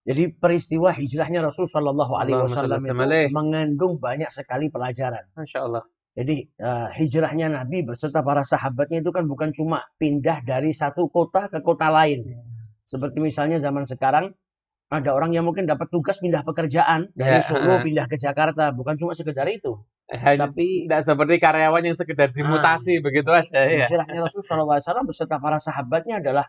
Jadi peristiwa hijrahnya Rasul Shallallahu Alaihi Wasallam itu mengandung banyak sekali pelajaran. Masya Allah. Jadi hijrahnya Nabi beserta para sahabatnya itu kan bukan cuma pindah dari satu kota ke kota lain. Seperti misalnya zaman sekarang ada orang yang mungkin dapat tugas pindah pekerjaan dari Solo pindah ke Jakarta, bukan cuma sekedar itu. Tapi tidak seperti karyawan yang sekedar dimutasi begitu aja ya. Hijrahnya Rasul Shallallahu Alaihi Wasallam beserta para sahabatnya adalah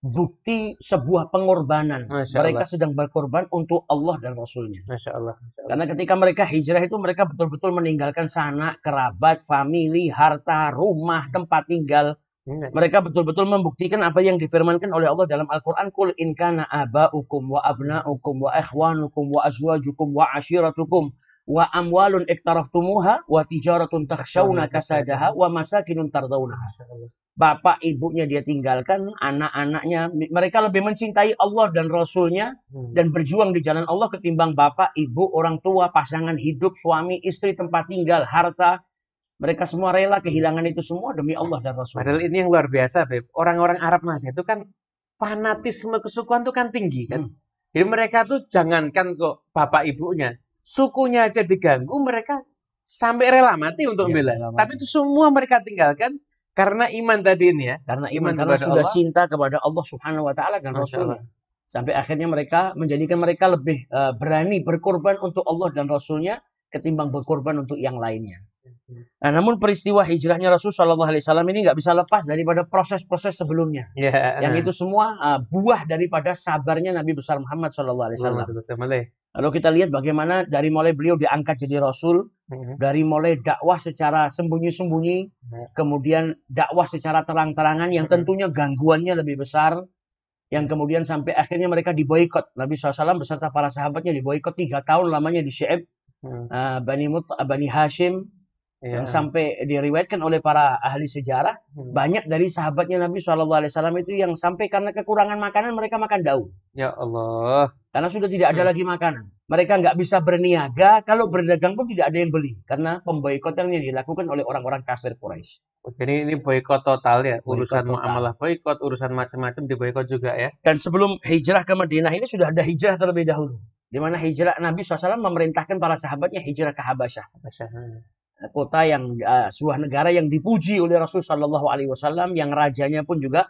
bukti sebuah pengorbanan. Mereka sedang berkorban untuk Allah dan Rasulnya. Masya Allah. Karena ketika mereka hijrah itu mereka betul-betul meninggalkan sanak, kerabat, famili, harta, rumah, tempat tinggal. Mereka betul-betul membuktikan apa yang difirmankan oleh Allah dalam Al-Quran. Qul in kana aba'ukum wa abna'ukum wa ikhwanukum wa azwajukum wa ashiratukum wa amwalun iktaraftumuha wa tijaratun takhshawna kasadaha wa masakinun tardawnaha. Bapak ibunya dia tinggalkan, anak-anaknya, mereka lebih mencintai Allah dan Rasulnya dan berjuang di jalan Allah ketimbang bapak, ibu, orang tua, pasangan hidup, suami, istri, tempat tinggal, harta. Mereka semua rela kehilangan itu semua demi Allah dan Rasul. Padahal ini yang luar biasa, Beb. Orang-orang Arab Mas itu kan fanatisme kesukuan tuh kan tinggi kan. Jadi mereka tuh jangankan kok bapak ibunya, sukunya aja diganggu, mereka sampai rela mati untuk membela. Tapi itu semua mereka tinggalkan karena iman tadi ini ya. Karena karena sudah Allah, cinta kepada Allah Subhanahu wa taala dan Rasulnya. Sampai akhirnya mereka menjadikan mereka lebih berani berkorban untuk Allah dan Rasulnya ketimbang berkorban untuk yang lainnya. Nah, namun peristiwa hijrahnya Rasul Shallallahu Alaihi Wasallam ini nggak bisa lepas daripada proses-proses sebelumnya. Yang itu semua buah daripada sabarnya Nabi besar Muhammad Shallallahu Alaihi Wasallam. Lalu kita lihat bagaimana dari mulai beliau diangkat jadi Rasul, dari mulai dakwah secara sembunyi-sembunyi, kemudian dakwah secara terang-terangan yang tentunya gangguannya lebih besar, yang kemudian sampai akhirnya mereka diboikot. Nabi SAW beserta para sahabatnya diboikot 3 tahun lamanya di Syi'ab, Bani Hashim, yang sampai diriwayatkan oleh para ahli sejarah, banyak dari sahabatnya Nabi SAW itu yang sampai karena kekurangan makanan mereka makan daun. Ya Allah. Karena sudah tidak ada lagi makanan. Mereka nggak bisa berniaga, kalau berdagang pun tidak ada yang beli. Karena pemboikotan yang dilakukan oleh orang-orang kafir Quraisy. Jadi ini boikot total ya, urusan muamalah boikot, urusan macam-macam diboikot juga ya. Dan sebelum hijrah ke Madinah ini sudah ada hijrah terlebih dahulu. Di mana hijrah Nabi SAW memerintahkan para sahabatnya hijrah ke Habasyah. Kota yang sebuah negara yang dipuji oleh Rasul Shallallahu Alaihi Wasallam, yang rajanya pun juga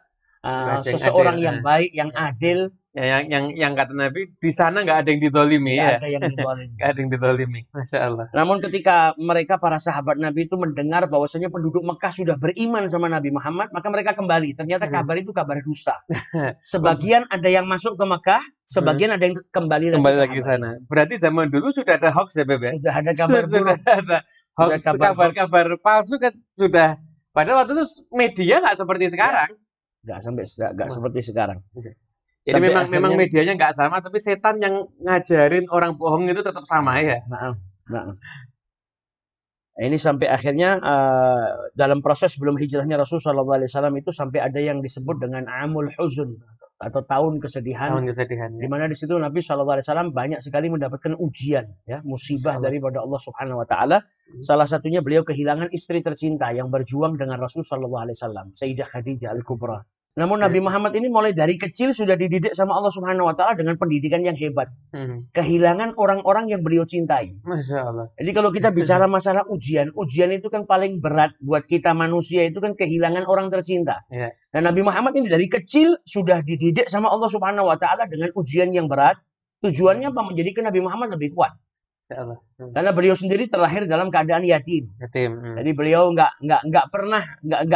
seseorang yang baik, yang adil. Yang kata Nabi di sana nggak ada yang didolimi ya. Ada yang didolimi. Nggak ada yang didolimi. Masya Allah. Namun ketika mereka para sahabat Nabi itu mendengar bahwasanya penduduk Mekah sudah beriman sama Nabi Muhammad, maka mereka kembali. Ternyata kabar itu kabar dusta. Sebagian ada yang masuk ke Mekah, sebagian ada yang kembali lagi ke sana. Berarti zaman dulu sudah ada hoax ya, Beb? Sudah ada kabar buruk. Ada hoax, kabar palsu kan sudah. Padahal waktu itu media nggak seperti sekarang. Nggak seperti sekarang. Jadi memang medianya nggak sama, tapi setan yang ngajarin orang bohong itu tetap sama ya. Ini sampai akhirnya dalam proses sebelum hijrahnya Rasul SAW itu sampai ada yang disebut dengan Amul Huzun atau tahun kesedihan. Di mana di situ Nabi SAW banyak sekali mendapatkan ujian, ya, musibah daripada Allah Subhanahu Wa Taala. Salah satunya beliau kehilangan istri tercinta yang berjuang dengan Rasul SAW, Sayyidah Khadijah Al-Kubra. Namun Nabi Muhammad ini mulai dari kecil sudah dididik sama Allah Subhanahu Wa Taala dengan pendidikan yang hebat. Kehilangan orang-orang yang beliau cintai. Masya Allah. Jadi kalau kita bicara masalah ujian itu kan paling berat buat kita manusia itu kan kehilangan orang tercinta. Dan Nabi Muhammad ini dari kecil sudah dididik sama Allah Subhanahu Wa Taala dengan ujian yang berat. Tujuannya apa? Menjadikan Nabi Muhammad lebih kuat. Karena beliau sendiri terlahir dalam keadaan yatim. Jadi beliau nggak pernah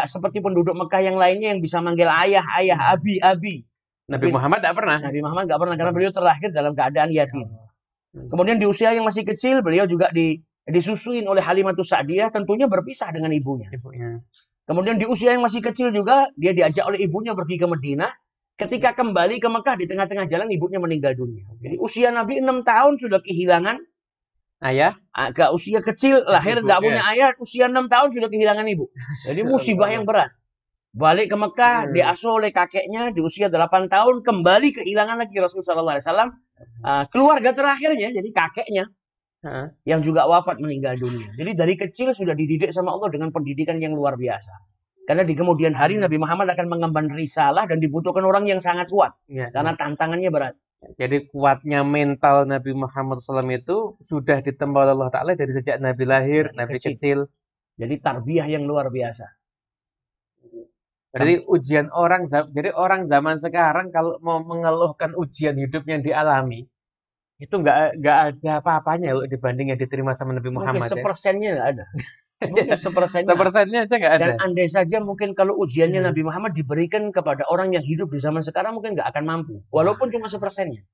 seperti penduduk Mekah yang lainnya yang bisa manggil ayah, abi. Nabi Muhammad nggak pernah. Nabi Muhammad nggak pernah karena beliau terlahir dalam keadaan yatim. Kemudian di usia yang masih kecil beliau juga disusuin oleh Halimatus Sa'diyah, tentunya berpisah dengan ibunya. Kemudian di usia yang masih kecil juga dia diajak oleh ibunya pergi ke Madinah. Ketika kembali ke Mekah di tengah-tengah jalan ibunya meninggal dunia. Jadi usia Nabi 6 tahun sudah kehilangan Ayah? Agak usia kecil, lahir nggak punya ayah, usia 6 tahun sudah kehilangan ibu. Jadi musibah yang berat. Balik ke Mekah, diasuh oleh kakeknya di usia 8 tahun, kembali kehilangan lagi Rasulullah SAW. Keluarga terakhirnya, jadi kakeknya, yang juga wafat meninggal dunia. Jadi dari kecil sudah dididik sama Allah dengan pendidikan yang luar biasa. Karena di kemudian hari Nabi Muhammad akan mengemban risalah dan dibutuhkan orang yang sangat kuat. Karena tantangannya berat. Jadi kuatnya mental Nabi Muhammad SAW itu sudah ditempa oleh Allah Ta'ala dari sejak Nabi lahir, Nabi kecil. Jadi tarbiyah yang luar biasa. Jadi ujian orang, jadi orang zaman sekarang kalau mau mengeluhkan ujian hidup yang dialami, itu nggak ada apa-apanya loh dibanding yang diterima sama Nabi Muhammad. Mungkin sepersennya nggak ada. Mungkin sepersennya aja nggak ada. Dan andai saja mungkin kalau ujiannya Nabi Muhammad diberikan kepada orang yang hidup di zaman sekarang mungkin nggak akan mampu, walaupun cuma sepersennya.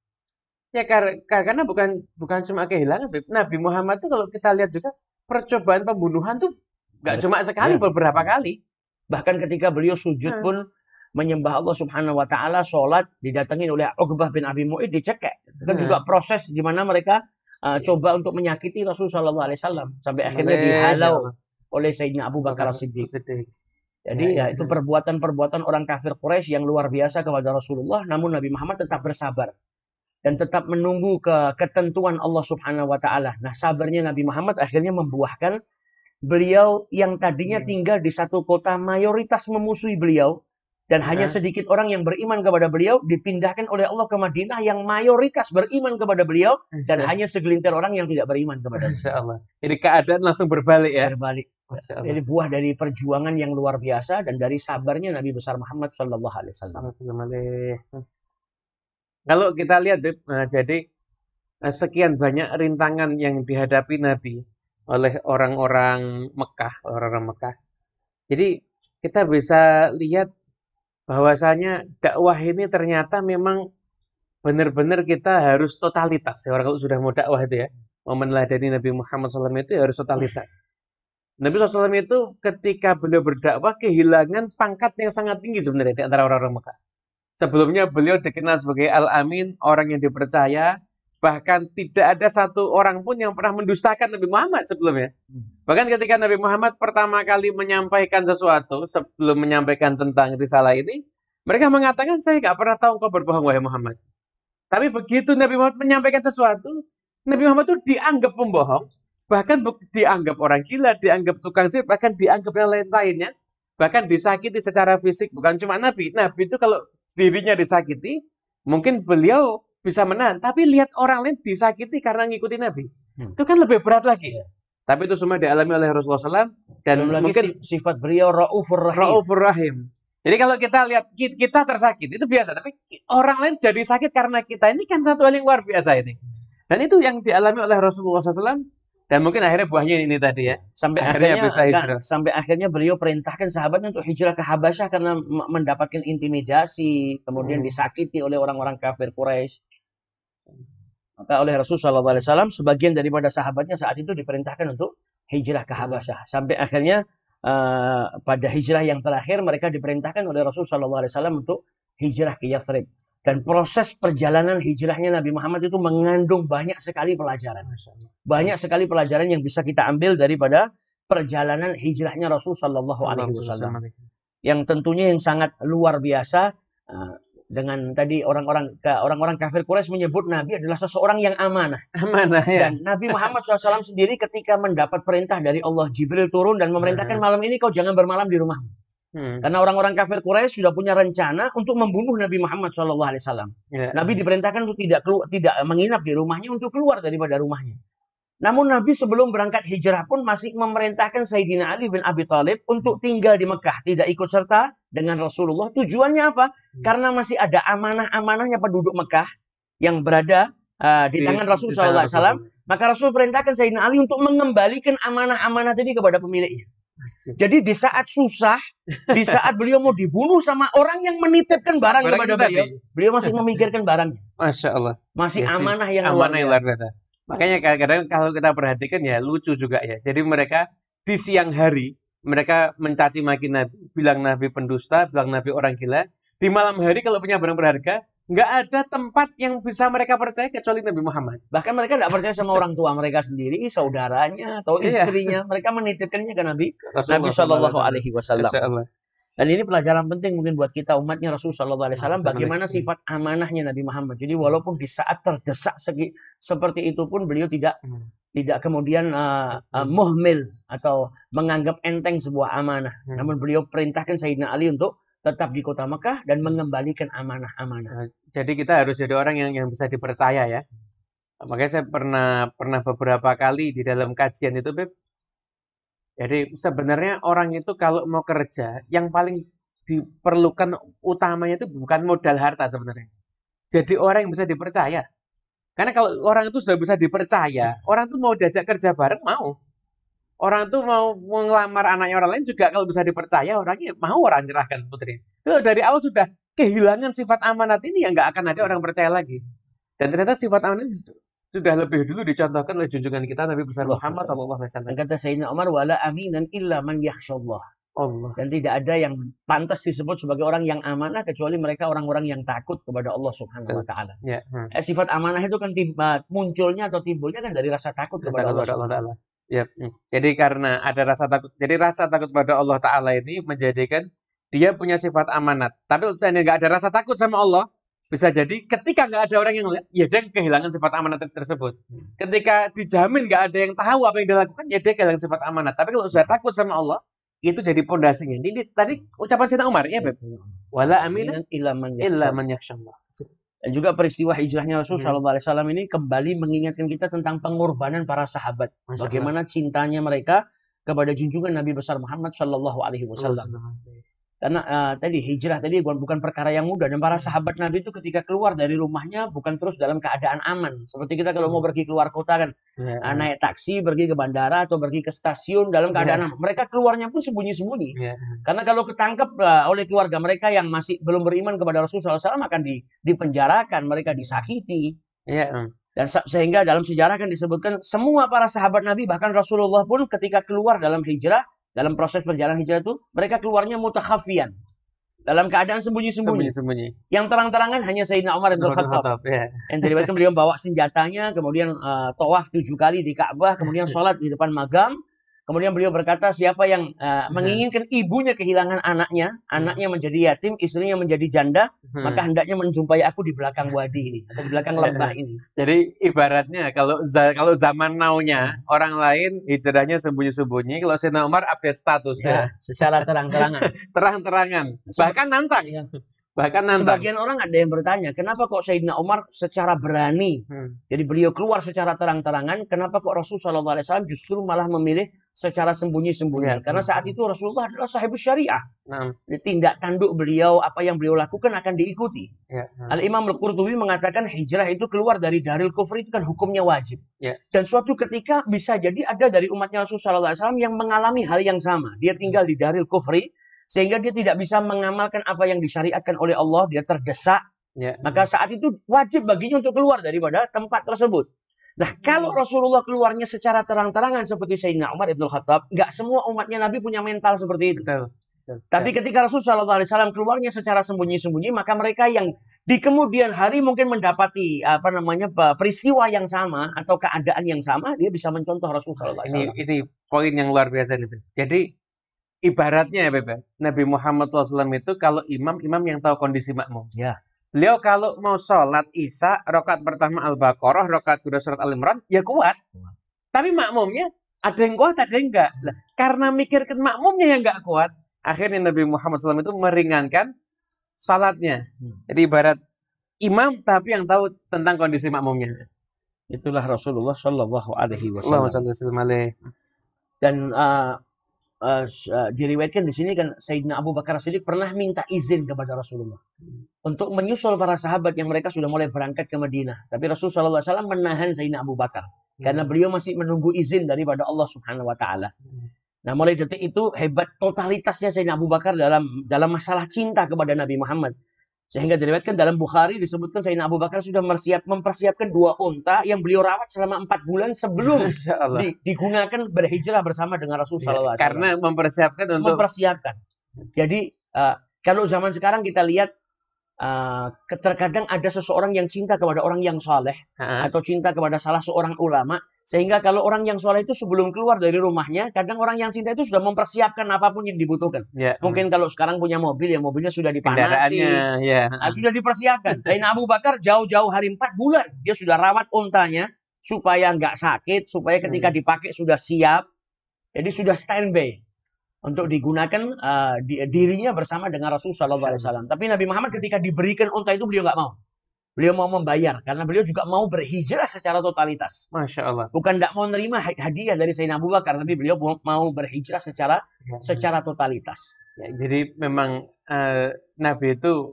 Ya karena bukan cuma kehilangan. Nabi Muhammad tuh kalau kita lihat juga percobaan pembunuhan tuh nggak cuma sekali, beberapa kali. Bahkan ketika beliau sujud pun menyembah Allah Subhanahu wa Ta'ala, sholat didatengin oleh Uqbah bin Abi Mu'id, dicekek. Itu juga proses di mana mereka coba untuk menyakiti Rasulullah SAW sampai akhirnya dihalau oleh Sayyidina Abu Bakar As-Siddiq. Jadi itu perbuatan-perbuatan orang kafir Quraisy yang luar biasa kepada Rasulullah, namun Nabi Muhammad tetap bersabar dan tetap menunggu ketentuan Allah Subhanahu wa Ta'ala. Nah, sabarnya Nabi Muhammad akhirnya membuahkan beliau yang tadinya tinggal di satu kota mayoritas memusuhi beliau, dan hanya sedikit orang yang beriman kepada beliau, dipindahkan oleh Allah ke Madinah yang mayoritas beriman kepada beliau, dan hanya segelintir orang yang tidak beriman kepada beliau. Jadi keadaan langsung berbalik ya? Berbalik. Jadi buah dari perjuangan yang luar biasa dan dari sabarnya Nabi besar Muhammad SAW. Kalau kita lihat, jadi sekian banyak rintangan yang dihadapi Nabi oleh orang-orang Mekah. Jadi kita bisa lihat bahwasanya dakwah ini ternyata memang benar-benar kita harus totalitas. Orang kalau sudah mau dakwah itu ya, mau meneladani Nabi Muhammad SAW itu harus totalitas. Nabi SAW itu ketika beliau berdakwah kehilangan pangkat yang sangat tinggi sebenarnya di antara orang-orang Mekah. Sebelumnya beliau dikenal sebagai Al-Amin, orang yang dipercaya. Bahkan tidak ada satu orang pun yang pernah mendustakan Nabi Muhammad sebelumnya. Bahkan ketika Nabi Muhammad pertama kali menyampaikan sesuatu, sebelum menyampaikan tentang risalah ini, mereka mengatakan, saya nggak pernah tahu engkau berbohong, wahai Muhammad. Tapi begitu Nabi Muhammad menyampaikan sesuatu, Nabi Muhammad itu dianggap pembohong, bahkan dianggap orang gila, dianggap tukang sihir, bahkan dianggap yang lain-lainnya, bahkan disakiti secara fisik. Bukan cuma Nabi. Nabi itu kalau dirinya disakiti, mungkin beliau bisa menahan. Tapi lihat orang lain disakiti karena ngikuti Nabi. Itu kan lebih berat lagi. Tapi itu semua dialami oleh Rasulullah SAW. Dan mungkin sifat beliau Ra'ufur Rahim. Jadi kalau kita lihat kita tersakiti itu biasa. Tapi orang lain jadi sakit karena kita. Ini kan satu hal yang luar biasa ini. Dan itu yang dialami oleh Rasulullah SAW. Dan mungkin akhirnya buahnya ini tadi ya. Sampai akhirnya beliau perintahkan sahabatnya untuk hijrah ke Habasyah karena mendapatkan intimidasi, kemudian disakiti oleh orang-orang kafir Quraisy. Maka oleh Rasulullah SAW sebagian daripada sahabatnya saat itu diperintahkan untuk hijrah ke Habasyah. Sampai akhirnya pada hijrah yang terakhir mereka diperintahkan oleh Rasulullah SAW untuk hijrah ke Yathrib. Dan proses perjalanan hijrahnya Nabi Muhammad itu mengandung banyak sekali pelajaran. Banyak sekali pelajaran yang bisa kita ambil daripada perjalanan hijrahnya Rasulullah SAW. Yang tentunya yang sangat luar biasa. Dengan tadi orang-orang kafir Quraisy menyebut Nabi adalah seseorang yang amanah. Ya. Dan Nabi Muhammad SAW sendiri ketika mendapat perintah dari Allah, Jibril turun dan memerintahkan malam ini kau jangan bermalam di rumahmu. Karena orang-orang kafir Quraisy sudah punya rencana untuk membunuh Nabi Muhammad SAW. Nabi diperintahkan untuk tidak menginap di rumahnya, untuk keluar daripada rumahnya. Namun Nabi sebelum berangkat hijrah pun masih memerintahkan Sayyidina Ali bin Abi Thalib untuk tinggal di Mekah, tidak ikut serta dengan Rasulullah. Tujuannya apa? Karena masih ada amanah-amanahnya penduduk Mekah yang berada di tangan Rasulullah SAW. Maka Rasul perintahkan Sayyidina Ali untuk mengembalikan amanah-amanah tadi kepada pemiliknya. Jadi di saat susah, di saat beliau mau dibunuh sama orang yang menitipkan barang kepada beliau masih memikirkan barangnya. Masya Allah. Masih amanah yang luar biasa. Makanya kadang-kadang kalau kita perhatikan ya lucu juga ya. Jadi mereka di siang hari mereka mencaci maki Nabi, bilang Nabi pendusta, bilang Nabi orang gila. Di malam hari kalau punya barang berharga, Nggak ada tempat yang bisa mereka percaya kecuali Nabi Muhammad. Bahkan mereka nggak percaya sama orang tua mereka sendiri, saudaranya atau istrinya. Mereka menitipkannya ke Nabi Shallallahu Alaihi Wasallam. Dan ini pelajaran penting mungkin buat kita umatnya Rasul Shallallahu Alaihi Wasallam. Bagaimana sifat amanahnya Nabi Muhammad. Jadi walaupun di saat terdesak seperti itu pun beliau tidak kemudian muhmil atau menganggap enteng sebuah amanah. Namun beliau perintahkan Sayyidina Ali untuk tetap di kota Mekah dan mengembalikan amanah-amanah. Jadi kita harus jadi orang yang bisa dipercaya ya. Makanya saya pernah beberapa kali di dalam kajian itu, Beb. Jadi sebenarnya orang itu kalau mau kerja, yang paling diperlukan utamanya itu bukan modal harta sebenarnya. Jadi orang yang bisa dipercaya. Karena kalau orang itu sudah bisa dipercaya, orang tuh mau diajak kerja bareng mau. Orang tuh mau ngelamar anaknya orang lain juga kalau bisa dipercaya orangnya mau orang nyerahkan putri. Kalau dari awal sudah kehilangan sifat amanat ini ya nggak akan ada orang percaya lagi. Dan ternyata sifat amanat itu sudah lebih dulu dicontohkan oleh junjungan kita Nabi besar Muhammad SAW. Kata Sayyidina Umar, wala aminan illa man yakhshallah. Dan tidak ada yang pantas disebut sebagai orang yang amanah kecuali mereka orang-orang yang takut kepada Allah Subhanahu wa taala. Sifat amanah itu kan munculnya atau timbulnya kan dari rasa takut kepada Allah Subhanahu wa taala. Ya, jadi karena ada rasa takut, jadi rasa takut pada Allah Ta'ala ini menjadikan dia punya sifat amanat. Tapi kalau nggak ada rasa takut sama Allah, bisa jadi ketika nggak ada orang yang lihat, ya dia kehilangan sifat amanat tersebut. Ketika dijamin nggak ada yang tahu apa yang dia lakukan, ya dia kehilangan sifat amanat. Tapi kalau sudah takut sama Allah, itu jadi pondasinya. Ini tadi ucapan Sayyidina Umar, ya Beb. Wala aminan illa man yakhshallah. Dan juga peristiwa hijrahnya Rasul Shallallahu Alaihi Wasallam ini kembali mengingatkan kita tentang pengorbanan para sahabat. Bagaimana cintanya mereka kepada junjungan Nabi besar Muhammad Shallallahu Alaihi Wasallam. Karena tadi hijrah tadi bukan perkara yang mudah. Dan para sahabat Nabi itu ketika keluar dari rumahnya bukan terus dalam keadaan aman. Seperti kita kalau mau pergi keluar kota kan, naik taksi pergi ke bandara atau pergi ke stasiun dalam keadaan aman. Mereka keluarnya pun sembunyi-sembunyi. Karena kalau ketangkep oleh keluarga mereka yang masih belum beriman kepada Rasulullah SAW akan dipenjarakan, mereka disakiti. Dan sehingga dalam sejarah kan disebutkan semua para sahabat Nabi bahkan Rasulullah pun ketika keluar dalam hijrah, dalam proses perjalanan hijrah itu, mereka keluarnya mutakhafiyan. Dalam keadaan sembunyi-sembunyi. Yang terang-terangan hanya Sayyidina Umar bin Khattab. Yang diriwayatkan beliau bawa senjatanya, kemudian tawaf 7 kali di Ka'bah, kemudian sholat di depan magam. Kemudian beliau berkata, siapa yang menginginkan ibunya kehilangan anaknya, anaknya menjadi yatim, istrinya menjadi janda, maka hendaknya menjumpai aku di belakang wadi ini, atau di belakang lembah ini. Jadi ibaratnya kalau zaman now-nya orang lain hijrahnya sembunyi-sembunyi, kalau Sayyidina Umar update statusnya secara terang-terangan. Terang-terangan, bahkan nantang. Sebagian orang ada yang bertanya, kenapa kok Sayyidina Umar secara berani, jadi beliau keluar secara terang-terangan, kenapa kok Rasulullah SAW justru malah memilih secara sembunyi-sembunyi? Karena saat itu Rasulullah adalah sahibus syariah. Tindak tanduk beliau, apa yang beliau lakukan akan diikuti. Al-Imam Al-Qurtubi mengatakan hijrah itu keluar dari Darul Kufri itu kan hukumnya wajib. Dan suatu ketika bisa jadi ada dari umatnya Rasulullah SAW yang mengalami hal yang sama. Dia tinggal di Darul Kufri, sehingga dia tidak bisa mengamalkan apa yang disyariatkan oleh Allah, dia terdesak. Maka saat itu wajib baginya untuk keluar daripada tempat tersebut. Nah, kalau Rasulullah keluarnya secara terang-terangan seperti Sayyidina Umar ibn Khattab, nggak semua umatnya Nabi punya mental seperti itu. Tapi ketika Rasulullah SAW keluarnya secara sembunyi-sembunyi, maka mereka yang di kemudian hari mungkin mendapati peristiwa yang sama atau keadaan yang sama, dia bisa mencontoh Rasulullah SAW. Ini poin yang luar biasa nih. Jadi ibaratnya ya Bebe, Nabi Muhammad SAW itu kalau imam yang tahu kondisi makmum. Beliau kalau mau sholat Isya, rakaat pertama Al-Baqarah, rakaat kedua surat Al-Imran, ya kuat. Tapi makmumnya ada yang kuat, ada yang enggak. Karena mikirkan makmumnya yang enggak kuat, akhirnya Nabi Muhammad SAW itu meringankan salatnya. Jadi ibarat imam tapi yang tahu tentang kondisi makmumnya. Itulah Rasulullah Shallallahu Alaihi Wasallam. Dan diriwayatkan di sini kan Sayyidina Abu Bakar Siddiq pernah minta izin kepada Rasulullah untuk menyusul para sahabat yang mereka sudah mulai berangkat ke Madinah. Tapi Rasulullah SAW menahan Sayyidina Abu Bakar karena beliau masih menunggu izin daripada Allah Subhanahu Wa Taala. Nah, mulai detik itu hebat totalitasnya Sayyidina Abu Bakar dalam masalah cinta kepada Nabi Muhammad. Sehingga diriwayatkan dalam Bukhari disebutkan Sayyidina Abu Bakar sudah mempersiapkan 2 unta yang beliau rawat selama 4 bulan sebelum digunakan berhijrah bersama dengan Rasulullah SAW. Karena mempersiapkan. Jadi kalau zaman sekarang kita lihat terkadang ada seseorang yang cinta kepada orang yang soleh atau cinta kepada salah seorang ulama, sehingga kalau orang yang soleh itu sebelum keluar dari rumahnya, kadang orang yang cinta itu sudah mempersiapkan apapun yang dibutuhkan. Mungkin kalau sekarang punya mobil, ya mobilnya sudah dipanasi, sudah dipersiapkan. Sayyidina Abu Bakar jauh-jauh hari 4 bulan dia sudah rawat untanya supaya nggak sakit, supaya ketika dipakai sudah siap, jadi sudah standby untuk digunakan dirinya bersama dengan Rasulullah SAW. Tapi Nabi Muhammad ketika diberikan unta itu beliau nggak mau. Beliau mau membayar karena beliau juga mau berhijrah secara totalitas. Masya Allah. Bukan tidak mau menerima hadiah dari Sayyidina Abu Bakar, tapi beliau mau berhijrah secara totalitas. Ya, jadi memang Nabi itu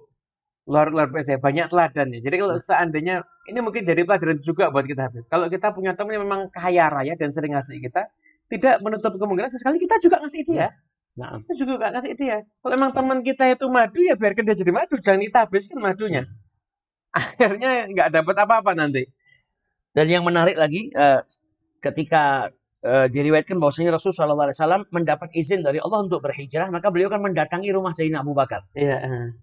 luar biasa, banyak teladannya. Jadi kalau seandainya ini mungkin jadi pelajaran juga buat kita. Kalau kita punya teman yang memang kaya raya dan sering ngasih kita, tidak menutup kemungkinan sesekali kita juga ngasih dia. Nah, kita juga nggak ngasih dia. Kalau emang teman kita itu madu, ya biarkan dia jadi madu, jangan kita habiskan madunya. Akhirnya nggak dapat apa-apa nanti. Dan yang menarik lagi, ketika diriwayatkan bahwasanya Rasulullah SAW mendapat izin dari Allah untuk berhijrah, maka beliau kan mendatangi rumah Sayyidina Abu Bakar.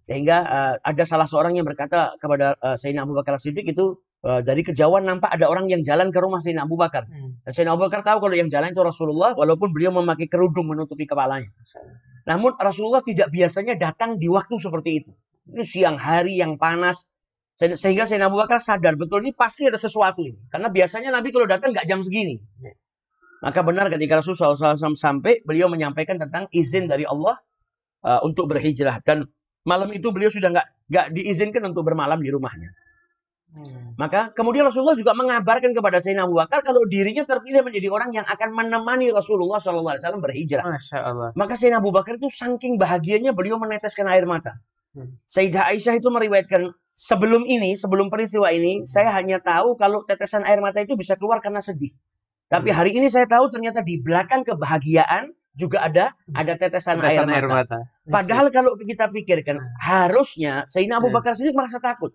Sehingga ada salah seorang yang berkata kepada Sayyidina Abu Bakar Siddiq itu, dari kejauhan nampak ada orang yang jalan ke rumah Sayyidina Abu Bakar. Dan Sayyidina Abu Bakar tahu kalau yang jalan itu Rasulullah, walaupun beliau memakai kerudung menutupi kepalanya. Namun Rasulullah tidak biasanya datang di waktu seperti itu. Ini siang hari yang panas. Sehingga Sayyidina Abu Bakar sadar betul ini pasti ada sesuatu ini. Karena biasanya Nabi kalau datang nggak jam segini. Maka benar ketika Rasulullah SAW sampai, beliau menyampaikan tentang izin dari Allah untuk berhijrah. Dan malam itu beliau sudah nggak diizinkan untuk bermalam di rumahnya. Maka kemudian Rasulullah juga mengabarkan kepada Sayyidina Abu Bakar kalau dirinya terpilih menjadi orang yang akan menemani Rasulullah SAW berhijrah. Masya Allah. Maka Sayyidina Abu Bakar itu saking bahagianya beliau meneteskan air mata. Sayyidah Aisyah itu meriwayatkan sebelum peristiwa ini, saya hanya tahu kalau tetesan air mata itu bisa keluar karena sedih. Tapi hari ini saya tahu ternyata di belakang kebahagiaan juga ada tetesan air mata. Padahal kalau kita pikirkan, harusnya Sayyidina Abu Bakar sendiri merasa takut.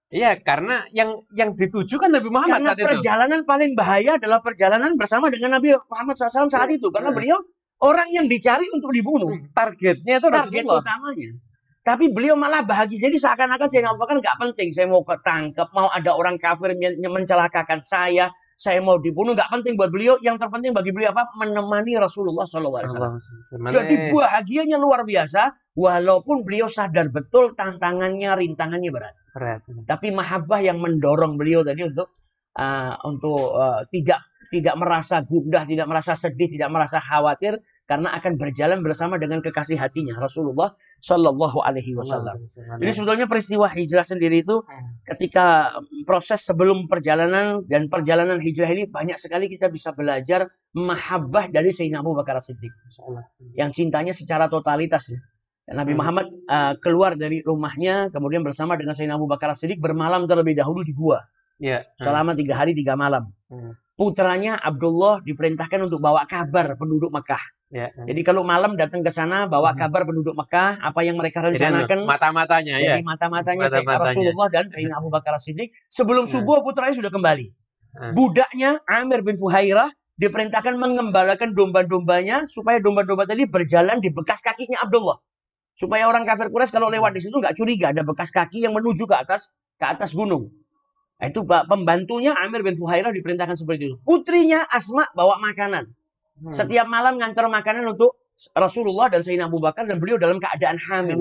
Iya, karena yang dituju kan Nabi Muhammad karena saat itu. Perjalanan paling bahaya adalah perjalanan bersama dengan Nabi Muhammad SAW saat itu. Karena beliau orang yang dicari untuk dibunuh. Targetnya itu target utamanya. Tapi beliau malah bahagia. Jadi seakan-akan Sayyidina Abu Bakar nggak penting. Saya mau ketangkep, mau ada orang kafir mencelakakan saya mau dibunuh, nggak penting buat beliau. Yang terpenting bagi beliau apa? Menemani Rasulullah SAW. Jadi bahagianya luar biasa. Walaupun beliau sadar betul tantangannya, rintangannya berat. Tapi mahabbah yang mendorong beliau tadi untuk tidak merasa gundah, tidak merasa sedih, tidak merasa khawatir karena akan berjalan bersama dengan kekasih hatinya Rasulullah Shallallahu Alaihi Wasallam. Jadi sebetulnya peristiwa hijrah sendiri itu ketika proses sebelum perjalanan dan perjalanan hijrah ini banyak sekali kita bisa belajar mahabbah dari Sayyidina Abu Bakar Siddiq yang cintanya secara totalitas ya. Nabi Muhammad keluar dari rumahnya kemudian bersama dengan Sayyidina Abu Bakar Siddiq bermalam terlebih dahulu di gua selama 3 hari 3 malam. Putranya Abdullah diperintahkan untuk bawa kabar penduduk Mekah. Jadi kalau malam datang ke sana bawa kabar penduduk Mekah apa yang mereka rencanakan. Mata-matanya mata-matanya Rasulullah dan Sayyidina Abu Bakar Siddiq sebelum subuh putranya sudah kembali. Budaknya Amir bin Fuhairah diperintahkan mengembalakan domba-dombanya supaya domba-domba tadi berjalan di bekas kakinya Abdullah. Supaya orang kafir Quraisy kalau lewat di situ nggak curiga ada bekas kaki yang menuju ke atas gunung. Nah, itu pembantunya Amir bin Fuhairah diperintahkan seperti itu. Putrinya Asma bawa makanan. Setiap malam ngantar makanan untuk Rasulullah dan Sayyidina Abu Bakar dan beliau dalam keadaan hamil.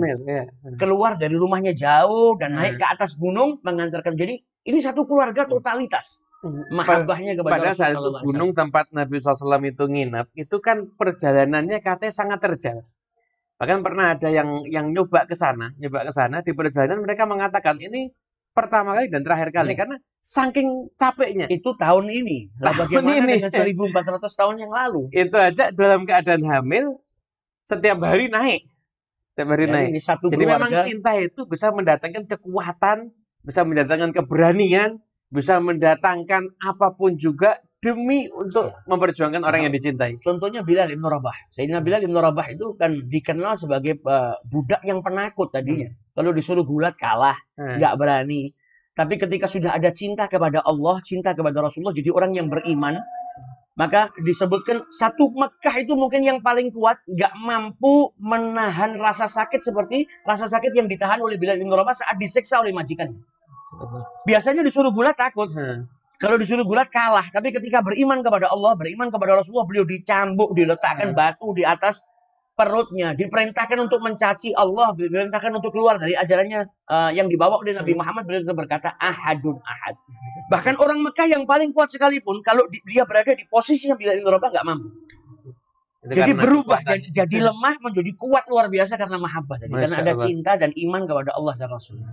Keluar dari rumahnya jauh dan naik ke atas gunung mengantarkan. Jadi ini satu keluarga totalitas. Mahabbahnya kepada Rasulullah. Pada saat itu gunung tempat Nabi SAW itu nginap, itu kan perjalanannya katanya sangat terjal. Bahkan pernah ada yang nyoba ke sana di perjalanan mereka mengatakan ini pertama kali dan terakhir kali karena saking capeknya. Itu tahun ini. Bagaimana dengan 1400 tahun yang lalu? Itu aja dalam keadaan hamil setiap hari naik. Ini satu Jadi memang cinta itu bisa mendatangkan kekuatan, bisa mendatangkan keberanian, bisa mendatangkan apapun juga demi untuk memperjuangkan orang yang dicintai. Contohnya Bilal bin Rabah. Sayyidina Bilal bin Rabah itu kan dikenal sebagai budak yang penakut tadinya. Kalau disuruh gulat kalah, nggak berani. Tapi ketika sudah ada cinta kepada Allah, cinta kepada Rasulullah, jadi orang yang beriman, Maka disebutkan satu Mekah itu mungkin yang paling kuat, nggak mampu menahan rasa sakit seperti rasa sakit yang ditahan oleh Bilal bin Rabah saat disiksa oleh majikannya. Biasanya disuruh gulat takut. Kalau disuruh gulat kalah. Tapi ketika beriman kepada Allah, beriman kepada Rasulullah, beliau dicambuk, diletakkan batu di atas perutnya, diperintahkan untuk mencaci Allah, diperintahkan untuk keluar dari ajarannya yang dibawa oleh Nabi Muhammad. Beliau berkata ahadun ahad. Bahkan orang Mekah yang paling kuat sekalipun, kalau dia berada di posisi yang Bilal bin Rabah nggak mampu. Jadi berubah jadi lemah menjadi kuat luar biasa karena mahabbah. Karena ada cinta dan iman kepada Allah dan Rasulnya.